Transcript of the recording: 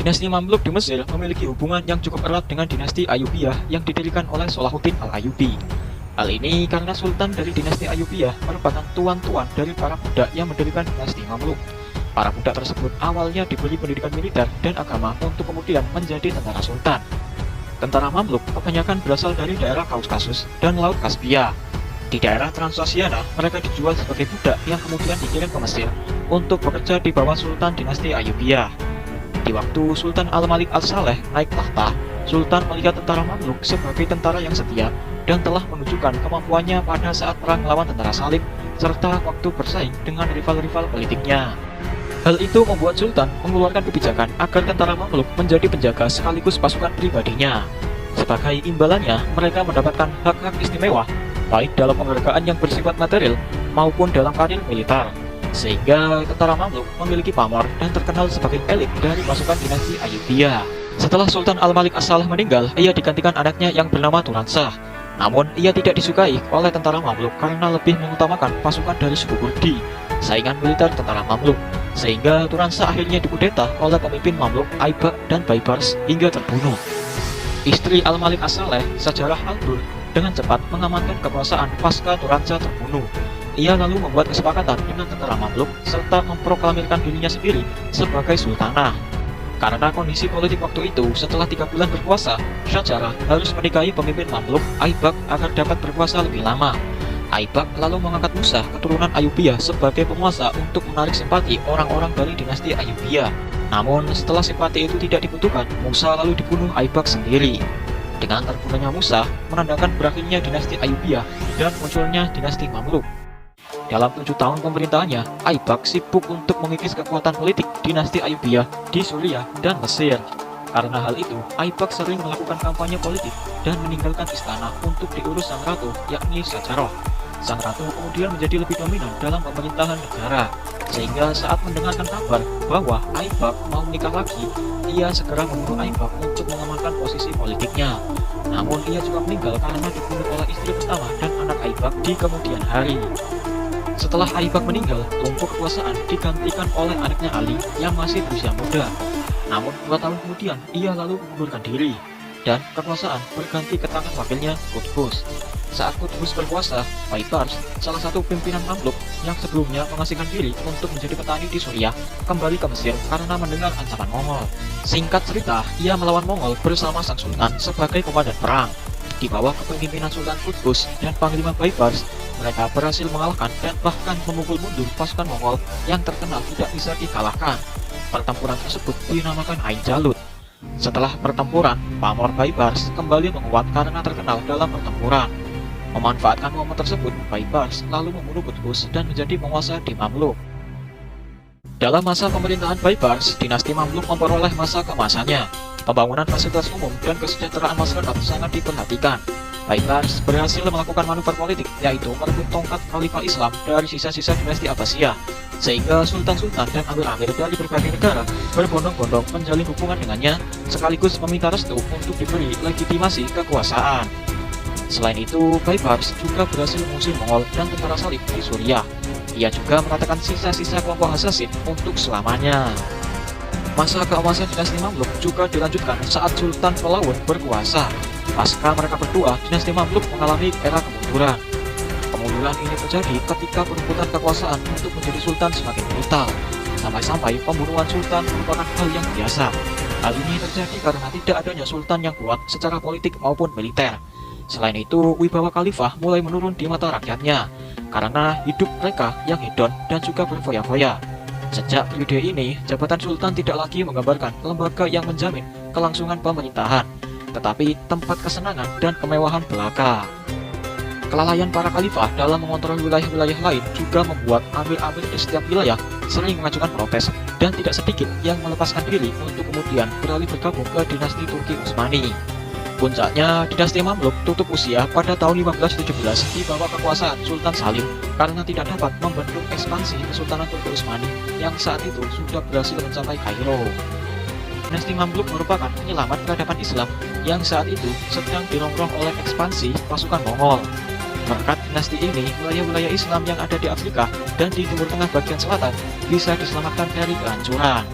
Dinasti Mamluk di Mesir memiliki hubungan yang cukup erat dengan dinasti Ayyubiyah yang didirikan oleh Salahuddin Al-Ayyubi. Hal ini karena Sultan dari dinasti Ayyubiyah merupakan tuan-tuan dari para budak yang mendirikan dinasti Mamluk. Para budak tersebut awalnya diberi pendidikan militer dan agama untuk kemudian menjadi tentara sultan. Tentara Mamluk kebanyakan berasal dari daerah Kaukasus dan Laut Kaspia. Di daerah Transasiana, mereka dijual sebagai budak yang kemudian dikirim ke Mesir untuk bekerja di bawah Sultan dinasti Ayyubiyah. Di waktu Sultan Al-Malik Al-Saleh naik tahta, Sultan melihat tentara Mamluk sebagai tentara yang setia dan telah menunjukkan kemampuannya pada saat perang melawan tentara Salib serta waktu bersaing dengan rival-rival politiknya. Hal itu membuat Sultan mengeluarkan kebijakan agar tentara Mamluk menjadi penjaga sekaligus pasukan pribadinya. Sebagai imbalannya, mereka mendapatkan hak-hak istimewa, baik dalam penghargaan yang bersifat material maupun dalam karir militer. Sehingga tentara Mamluk memiliki pamor dan terkenal sebagai elit dari pasukan dinasti Ayyubiyah. Setelah Sultan Al-Malik As-Saleh meninggal, ia digantikan anaknya yang bernama Turanshah. Namun, ia tidak disukai oleh tentara Mamluk karena lebih mengutamakan pasukan dari suku Kurdi, saingan militer tentara Mamluk. Sehingga Turanshah akhirnya dikudeta oleh pemimpin Mamluk Aibak dan Baibars hingga terbunuh. Istri Al-Malik As-Saleh, Sajarah Al-Dur, dengan cepat mengamankan kekuasaan pasca Turanshah terbunuh. Ia lalu membuat kesepakatan dengan tentara Mamluk serta memproklamirkan dirinya sendiri sebagai sultanah. Karena kondisi politik waktu itu, setelah 3 bulan berkuasa, Sajarah harus menikahi pemimpin Mamluk, Aibak, agar dapat berkuasa lebih lama. Aibak lalu mengangkat Musa, keturunan Ayyubiyah, sebagai penguasa untuk menarik simpati orang-orang dari dinasti Ayyubiyah. Namun, setelah simpati itu tidak dibutuhkan, Musa lalu dibunuh Aibak sendiri. Dengan terbunuhnya Musa, menandakan berakhirnya dinasti Ayyubiyah dan munculnya dinasti Mamluk. Dalam 7 tahun pemerintahannya, Aibak sibuk untuk mengikis kekuatan politik dinasti Ayyubiyah di Suriah dan Mesir. Karena hal itu, Aibak sering melakukan kampanye politik dan meninggalkan istana untuk diurus sang ratu, yakni Sajarah. Sang ratu kemudian menjadi lebih dominan dalam pemerintahan negara, sehingga saat mendengarkan kabar bahwa Aibak mau menikah lagi, ia segera membunuh Aibak untuk mengamankan posisi politiknya. Namun ia juga meninggal karena dibunuh oleh istri pertama dan anak Aibak di kemudian hari. Setelah Aibak meninggal, tumpuk kekuasaan digantikan oleh anaknya Ali yang masih berusia muda. Namun 2 tahun kemudian, ia lalu mengundurkan diri, dan kekuasaan berganti ke tangan wakilnya Qutbus. Saat Qutbus berkuasa, Baibars, salah satu pimpinan Mamluk yang sebelumnya mengasingkan diri untuk menjadi petani di Suriah, kembali ke Mesir karena mendengar ancaman Mongol. Singkat cerita, ia melawan Mongol bersama sang sultan sebagai komandan perang. Di bawah kepemimpinan Sultan Qutbus dan Panglima Baibars, mereka berhasil mengalahkan dan bahkan memukul mundur pasukan Mongol yang terkenal tidak bisa dikalahkan. Pertempuran tersebut dinamakan Ain Jalut. Setelah pertempuran, pamor Baibars kembali menguat karena terkenal dalam pertempuran. Memanfaatkan momen tersebut, Baibars lalu membunuh Qutbus dan menjadi penguasa di Mamluk. Dalam masa pemerintahan Baibars, dinasti Mamluk memperoleh masa keemasannya. Pembangunan fasilitas umum dan kesejahteraan masyarakat sangat diperhatikan. Baibars berhasil melakukan manuver politik, yaitu merebut tongkat Khalifah Islam dari sisa-sisa dinasti Abbasiyah, sehingga sultan-sultan dan amir-amir dari berbagai negara berbondong-bondong menjalin hubungan dengannya, sekaligus meminta restu untuk diberi legitimasi kekuasaan. Selain itu, Baibars juga berhasil mengusir Mongol dan tentara Salib di Suriah. Ia juga meratakan sisa-sisa kelompok Hasasin untuk selamanya. Masa keemasan dinasti Mamluk juga dilanjutkan saat Sultan Pelaun berkuasa. Pasca mereka berdua, dinasti Mamluk mengalami era kemunduran. Kemunduran ini terjadi ketika perebutan kekuasaan untuk menjadi sultan semakin brutal. Sampai-sampai pembunuhan sultan merupakan hal yang biasa. Hal ini terjadi karena tidak adanya sultan yang kuat secara politik maupun militer. Selain itu, wibawa khalifah mulai menurun di mata rakyatnya karena hidup mereka yang hedon dan juga berfoya-foya. Sejak periode ini, jabatan sultan tidak lagi menggambarkan lembaga yang menjamin kelangsungan pemerintahan, tetapi tempat kesenangan dan kemewahan belaka. Kelalaian para khalifah dalam mengontrol wilayah-wilayah lain juga membuat amir-amir di setiap wilayah sering mengajukan protes, dan tidak sedikit yang melepaskan diri untuk kemudian beralih bergabung ke dinasti Turki Utsmani. Puncaknya, dinasti Mamluk tutup usia pada tahun 1517 di bawah kekuasaan Sultan Salim karena tidak dapat membendung ekspansi Kesultanan Turki Utsmani yang saat itu sudah berhasil mencapai Kairo. Dinasti Mamluk merupakan penyelamat peradaban Islam yang saat itu sedang dirongrong oleh ekspansi pasukan Mongol. Berkat dinasti ini, wilayah-wilayah Islam yang ada di Afrika dan di Timur Tengah bagian selatan bisa diselamatkan dari kehancuran.